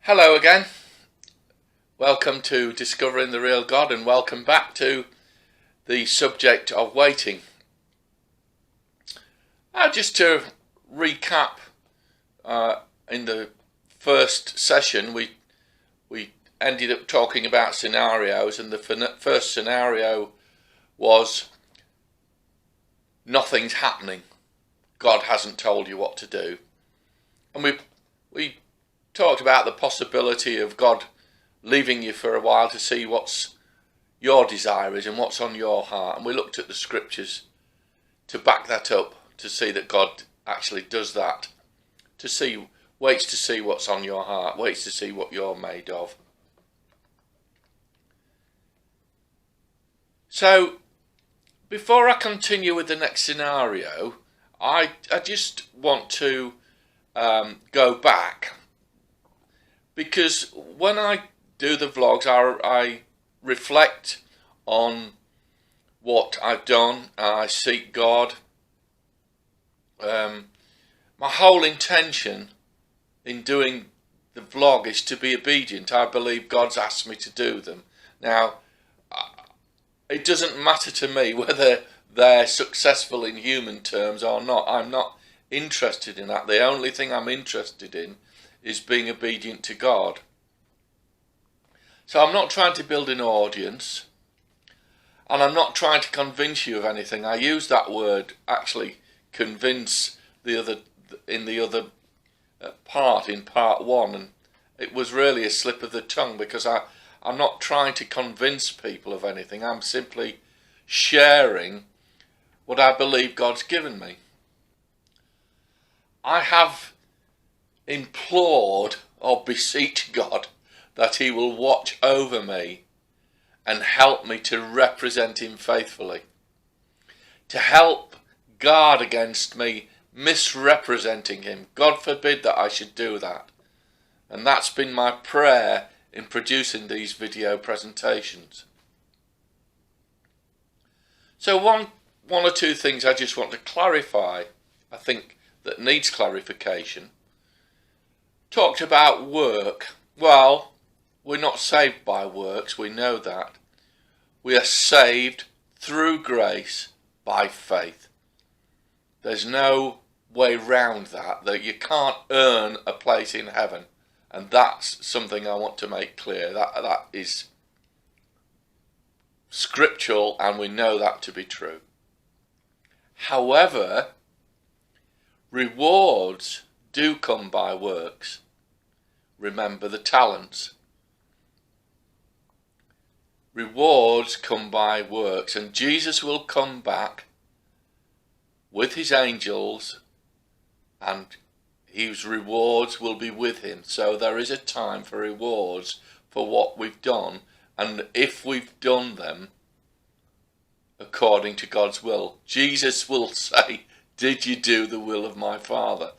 Hello again. Welcome to Discovering the Real God, and welcome back to the subject of waiting. Just to recap, in the first session we ended up talking about scenarios, and the first scenario was nothing's happening. God hasn't told you what to do. And we talked about the possibility of God leaving you for a while to see what's your desire is and what's on your heart. And we looked at the scriptures to back that up, to see that God actually does that, waits to see what's on your heart, waits to see what you're made of. So, before I continue with the next scenario, I just want to go back, because when I do the vlogs, I reflect on what I've done. I seek God. My whole intention in doing the vlog is to be obedient. I believe God's asked me to do them. Now, it doesn't matter to me whether they're successful in human terms or not. I'm not interested in that. The only thing I'm interested in is being obedient to God. So I'm not trying to build an audience, and I'm not trying to convince you of anything. I use that word, actually, convince, in part one, and it was really a slip of the tongue, because I'm not trying to convince people of anything. I'm simply sharing what I believe God's given me. I have implored or beseech God that he will watch over me and help me to represent him faithfully, to help guard against me misrepresenting him. God forbid that I should do that. And that's been my prayer in producing these video presentations. So one or two things I just want to clarify, I think, that needs clarification. Talked about work. Well, we're not saved by works, we know that. We are saved through grace by faith. There's no way round that you can't earn a place in heaven. And that's something I want to make clear. That is scriptural, and we know that to be true. However, rewards do come by works. Remember the talents. Rewards come by works, and Jesus will come back with his angels, and his rewards will be with him. So there is a time for rewards for what we've done, and if we've done them according to God's will. Jesus will say, "Did you do the will of my Father?"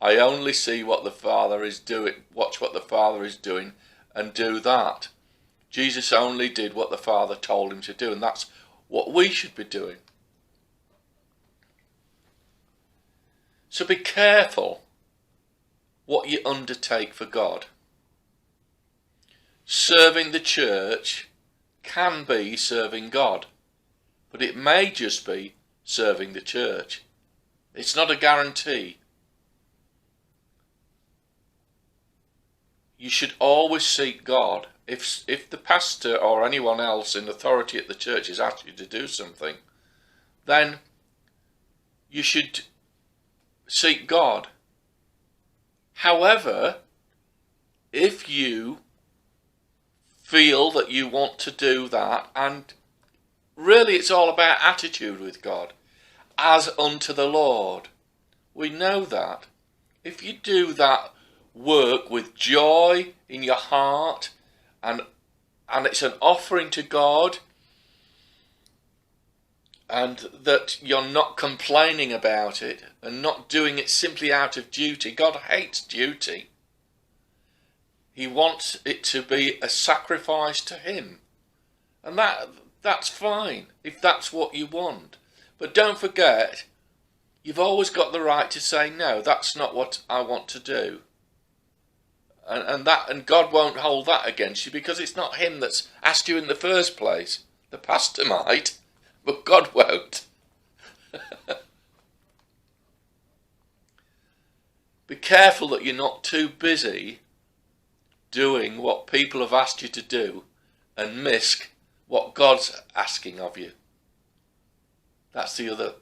I only see what the Father is doing, watch what the Father is doing, and do that. Jesus only did what the Father told him to do, and that's what we should be doing. So be careful what you undertake for God. Serving the church can be serving God, but it may just be serving the church. It's not a guarantee. You should always seek God. If the pastor or anyone else in authority at the church has asked you to do something, then you should seek God. However, if you feel that you want to do that, and really it's all about attitude with God, as unto the Lord, we know that. If you do that work with joy in your heart, and it's an offering to God, and that you're not complaining about it and not doing it simply out of duty. God hates duty. He wants it to be a sacrifice to him, and that's fine if that's what you want. But don't forget, you've always got the right to say, no, that's not what I want to do. and God won't hold that against you, because it's not him that's asked you in the first place. The pastor might, but God won't. Be careful that you're not too busy doing what people have asked you to do and miss what God's asking of you. That's the other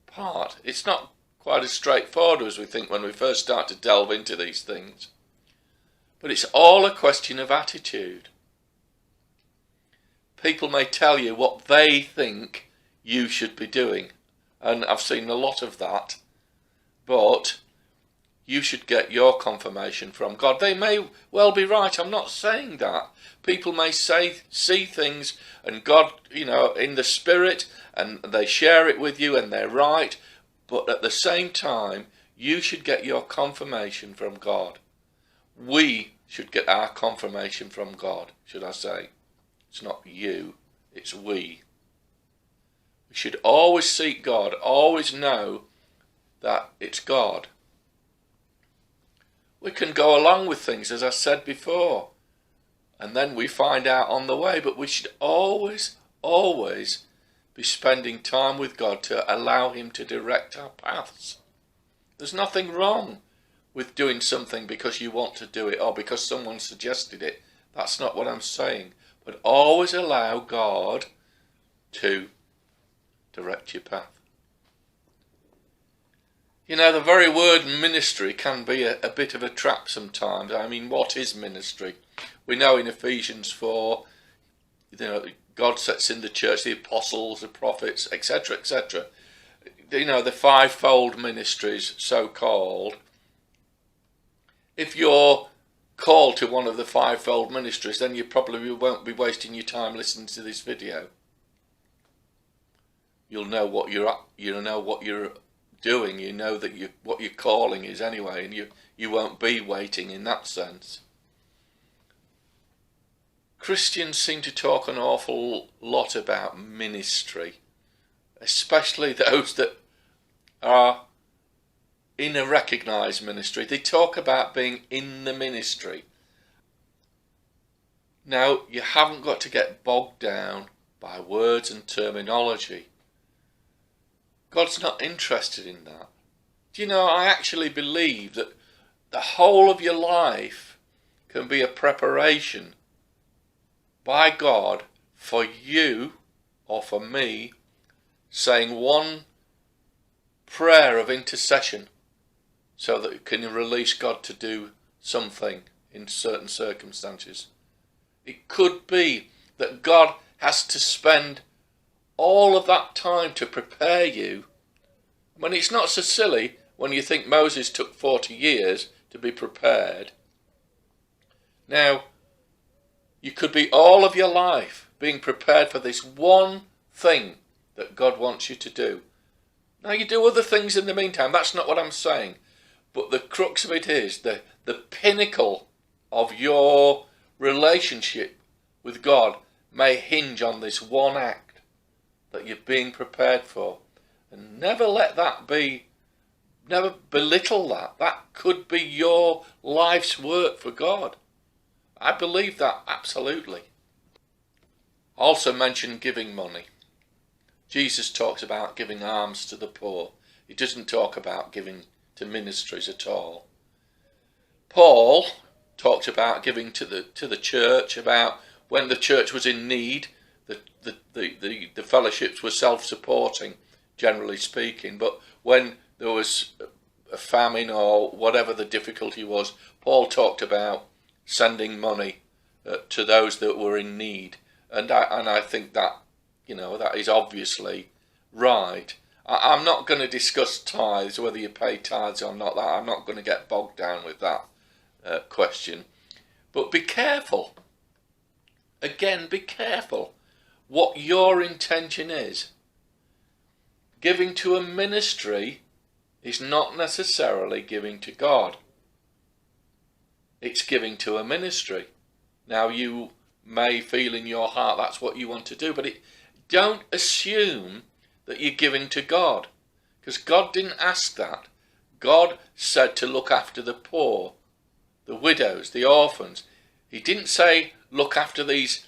part. It's not quite as straightforward as we think when we first start to delve into these things. But it's all a question of attitude. People may tell you what they think you should be doing, and I've seen a lot of that, but you should get your confirmation from God. They may well be right. I'm not saying that. People may see things, and God, in the spirit, and they share it with you, and they're right. But at the same time, you should get your confirmation from God. We should get our confirmation from God, should I say. It's not you, it's we. We should always seek God, always know that it's God. We can go along with things, as I said before, and then we find out on the way, but we should always be spending time with God to allow him to direct our paths. There's nothing wrong with doing something because you want to do it or because someone suggested it. That's not what I'm saying. But always allow God to direct your path. The very word ministry can be a bit of a trap sometimes. I mean, what is ministry? We know in Ephesians 4, God sets in the church the apostles, the prophets, etc., etc. The fivefold ministries, so-called. If you're called to one of the fivefold ministries, then you probably won't be wasting your time listening to this video. You'll know what you're doing. You know that what your calling is anyway, and you won't be waiting in that sense. Christians seem to talk an awful lot about ministry, especially those that are in a recognised ministry. They talk about being in the ministry. Now, you haven't got to get bogged down by words and terminology. God's not interested in that. I actually believe that the whole of your life can be a preparation by God for you or for me saying one prayer of intercession so that it can release God to do something in certain circumstances. It could be that God has to spend all of that time to prepare you. When it's not so silly when you think Moses took 40 years to be prepared. Now, you could be all of your life being prepared for this one thing that God wants you to do. Now, you do other things in the meantime. That's not what I'm saying. But the crux of it is the pinnacle of your relationship with God may hinge on this one act that you're being prepared for. And never belittle that. That could be your life's work for God. I believe that absolutely. I also mentioned giving money. Jesus talks about giving alms to the poor. He doesn't talk about giving to ministries at all. Paul talked about giving to the church, about when the church was in need. The fellowships were self-supporting, generally speaking, but when there was a famine or whatever the difficulty was, Paul talked about sending money to those that were in need, and I think that that is obviously right. I'm not going to discuss tithes, whether you pay tithes or not. I'm not going to get bogged down with that question, but be careful. Again, be careful what your intention is. Giving to a ministry is not necessarily giving to God. It's giving to a ministry. Now, you may feel in your heart that's what you want to do, but don't assume that you're giving to God, because God didn't ask that. God said to look after the poor, the widows, the orphans. He didn't say look after these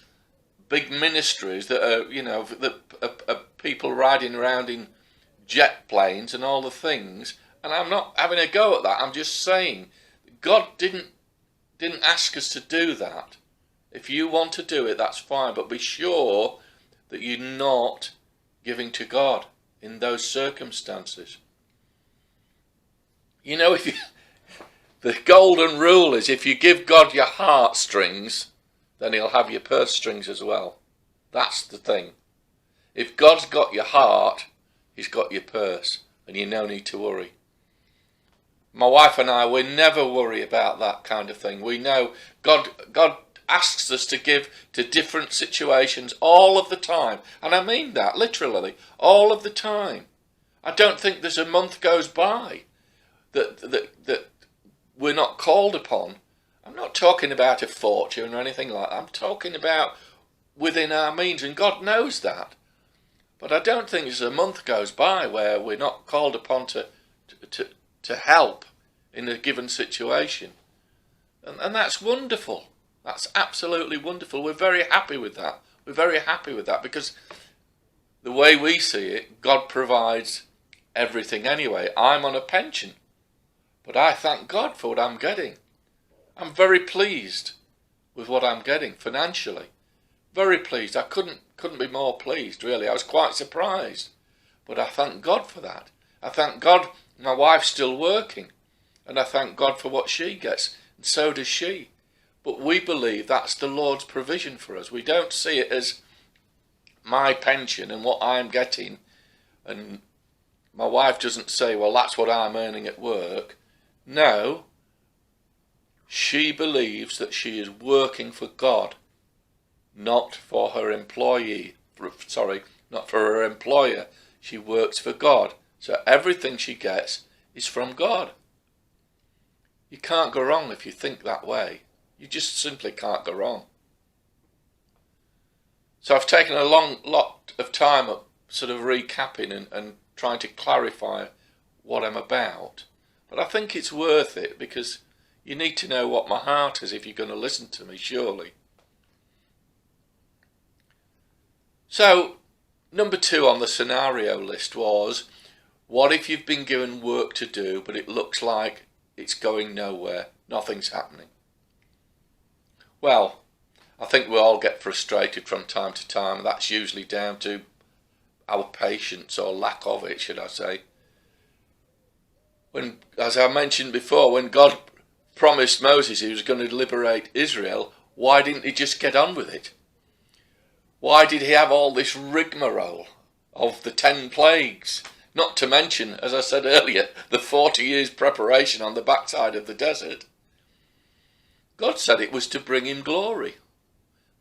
big ministries that are, that are people riding around in jet planes and all the things. And I'm not having a go at that. I'm just saying God didn't ask us to do that. If you want to do it, that's fine, but be sure that you're not giving to God in those circumstances. If you, the golden rule is if you give God your heartstrings, then he'll have your purse strings as well. That's the thing. If God's got your heart, he's got your purse, and you no need to worry. My wife and I, we never worry about that kind of thing. We know God asks us to give to different situations all of the time. And I mean that, literally, all of the time. I don't think there's a month goes by that we're not called upon. I'm not talking about a fortune or anything like that. I'm talking about within our means, and God knows that. But I don't think there's a month goes by where we're not called upon to help in a given situation. And that's wonderful. That's absolutely wonderful. We're very happy with that. We're very happy with that because the way we see it, God provides everything anyway. I'm on a pension, but I thank God for what I'm getting. I'm very pleased with what I'm getting financially. Very pleased. I couldn't be more pleased, really. I was quite surprised. But I thank God for that. I thank God my wife's still working. And I thank God for what she gets. And so does she. But we believe that's the Lord's provision for us. We don't see it as my pension and what I'm getting. And my wife doesn't say, well, that's what I'm earning at work. No. She believes that she is working for God, not for her not for her employer. She works for God. So everything she gets is from God. You can't go wrong if you think that way. You just simply can't go wrong. So I've taken a lot of time of sort of recapping and trying to clarify what I'm about. But I think it's worth it because you need to know what my heart is if you're going to listen to me, surely. So, number 2 on the scenario list was, what if you've been given work to do, but it looks like it's going nowhere, nothing's happening? Well, I think we all get frustrated from time to time. That's usually down to our patience or lack of it, should I say. When, as I mentioned before, when God promised Moses he was going to liberate Israel, why didn't he just get on with it? Why did he have all this rigmarole of the 10 plagues? Not to mention, as I said earlier, the 40 years preparation on the backside of the desert. God said it was to bring him glory.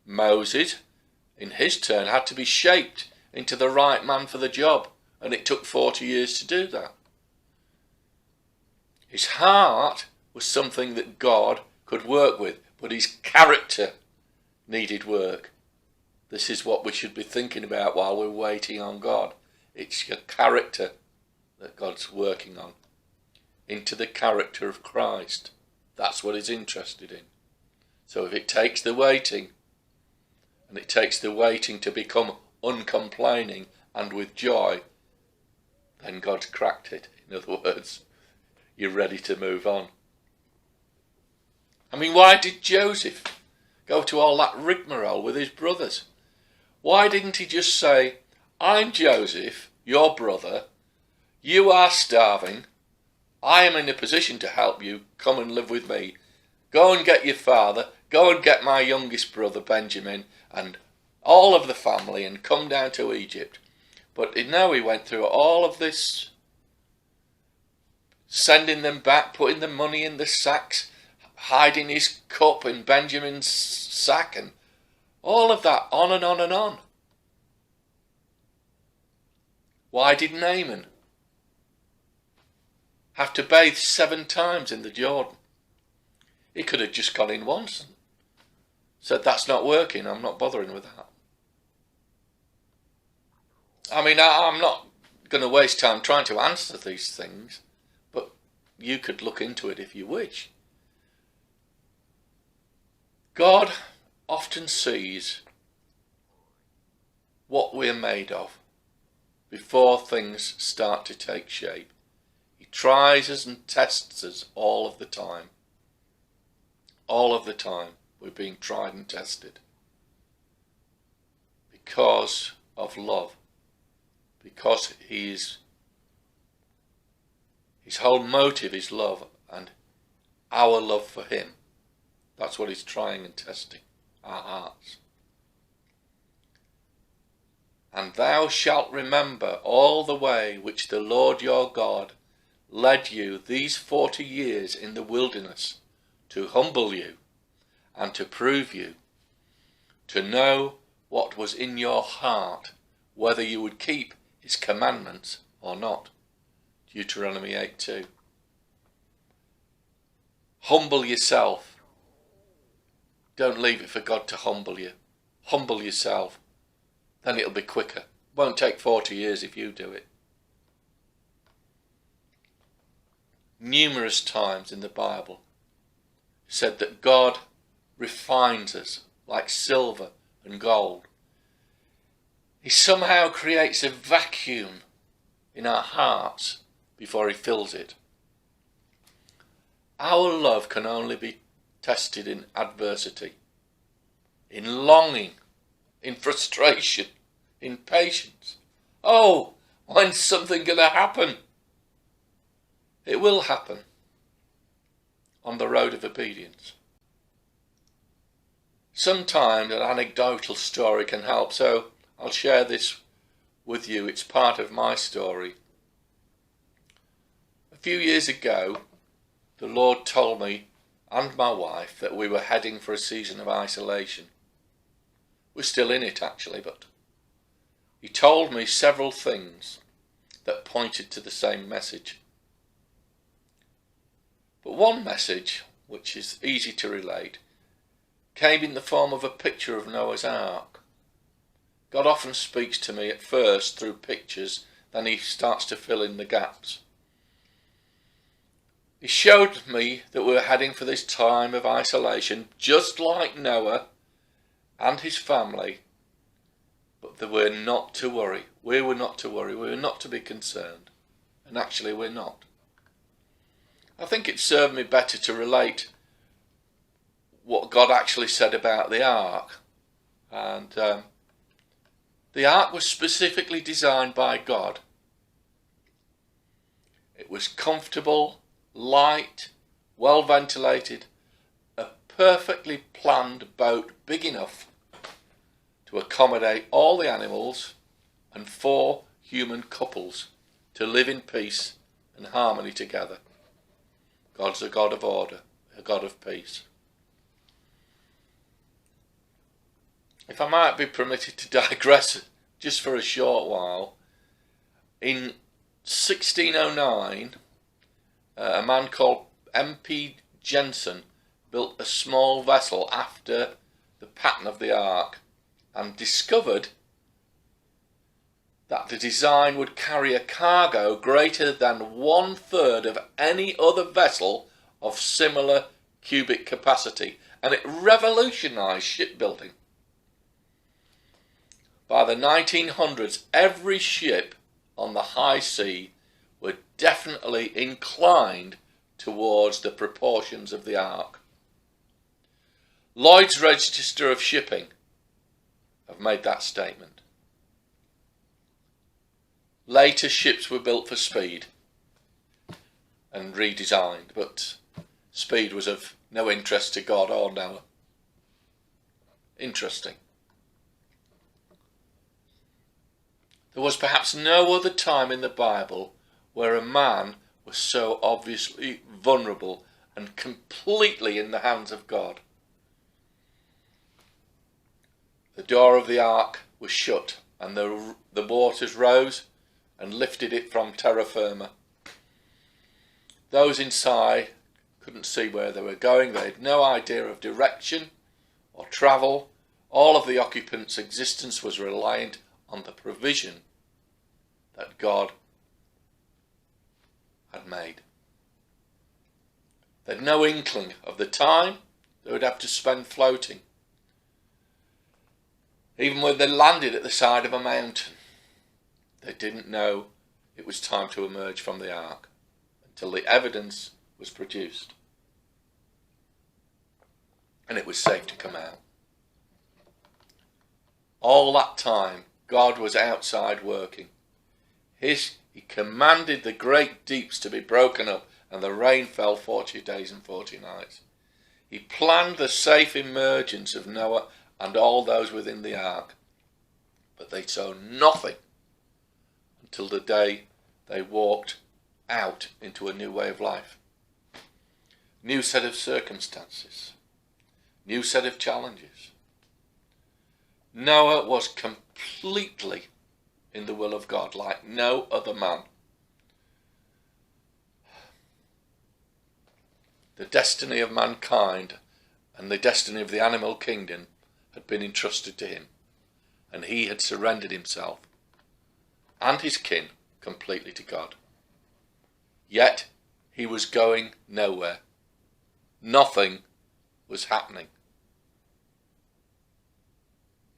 Moses, in his turn, had to be shaped into the right man for the job, and it took 40 years to do that. His heart was something that God could work with, but his character needed work. This is what we should be thinking about while we're waiting on God. It's your character that God's working on. Into the character of Christ. That's what he's interested in. So if it takes the waiting, and it takes the waiting to become uncomplaining and with joy, then God's cracked it. In other words, you're ready to move on. I mean, why did Joseph go to all that rigmarole with his brothers? Why didn't he just say, I'm Joseph, your brother, you are starving, I am in a position to help you, come and live with me. Go and get your father, go and get my youngest brother Benjamin and all of the family and come down to Egypt. But now he went through all of this, sending them back, putting the money in the sacks, hiding his cup in Benjamin's sack and all of that, on and on and on. Why did Naaman have to bathe 7 times in the Jordan? He could have just gone in once and said, that's not working, I'm not bothering with that. I mean, I'm not going to waste time trying to answer these things, but you could look into it if you wish. God often sees what we're made of before things start to take shape. He tries us and tests us all of the time. All of the time we're being tried and tested. Because of love. Because his whole motive is love and our love for him. That's what he's trying and testing, our hearts. And thou shalt remember all the way which the Lord your God led you these 40 years in the wilderness, to humble you and to prove you, to know what was in your heart, whether you would keep his commandments or not. Deuteronomy 8:2. Humble yourself. Don't leave it for God to humble you. Humble yourself. Then it'll be quicker. Won't take 40 years if you do it. Numerous times in the Bible said that God refines us like silver and gold. He somehow creates a vacuum in our hearts before he fills it. Our love can only be tested in adversity, in longing, in frustration, in patience. Oh, when's something going to happen? It will happen on the road of obedience. Sometimes an anecdotal story can help, so I'll share this with you. It's part of my story. A few years ago, the Lord told me and my wife that we were heading for a season of isolation. We're still in it actually, but he told me several things that pointed to the same message. But one message, which is easy to relate, came in the form of a picture of Noah's Ark. God often speaks to me at first through pictures, then he starts to fill in the gaps. He showed me that we were heading for this time of isolation, just like Noah and his family, but that we're not to worry. We were not to worry. We were not to be concerned. And actually we're not. I think it served me better to relate what God actually said about the ark. And the ark was specifically designed by God. It was comfortable, light, well ventilated, a perfectly planned boat big enough to accommodate all the animals and 4 human couples to live in peace and harmony together. God's a God of order, a God of peace. If I might be permitted to digress just for a short while, in 1609, a man called M.P. Jensen built a small vessel after the pattern of the ark and discovered that the design would carry a cargo greater than 1/3 of any other vessel of similar cubic capacity, and it revolutionised shipbuilding. By the 1900s, every ship on the high sea were definitely inclined towards the proportions of the ark. Lloyd's Register of Shipping have made that statement. Later ships were built for speed and redesigned, but speed was of no interest to God or Noah. Interesting. There was perhaps no other time in the Bible where a man was so obviously vulnerable and completely in the hands of God. The door of the ark was shut and the waters rose and lifted it from terra firma. Those inside couldn't see where they were going. They had no idea of direction or travel. All of the occupants' existence was reliant on the provision that God had made. They had no inkling of the time, they would have to spend floating. Even when they landed at the side of a mountain, they didn't know it was time to emerge from the ark until the evidence was produced and it was safe to come out. All that time, God was outside working. He commanded the great deeps to be broken up, and the rain fell 40 days and 40 nights. He planned the safe emergence of Noah and all those within the ark, but they saw nothing until the day they walked out into a new way of life. New set of circumstances, new set of challenges. Noah was completely in the will of God like no other man. The destiny of mankind and the destiny of the animal kingdom had been entrusted to him, and he had surrendered himself and his kin completely to God. Yet he was going nowhere. Nothing was happening.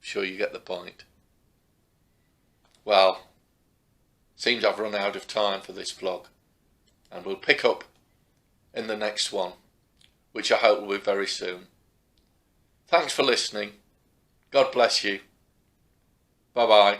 Sure you get the point. Well, seems I've run out of time for this vlog, and we'll pick up in the next one, which I hope will be very soon. Thanks for listening. God bless you. Bye bye.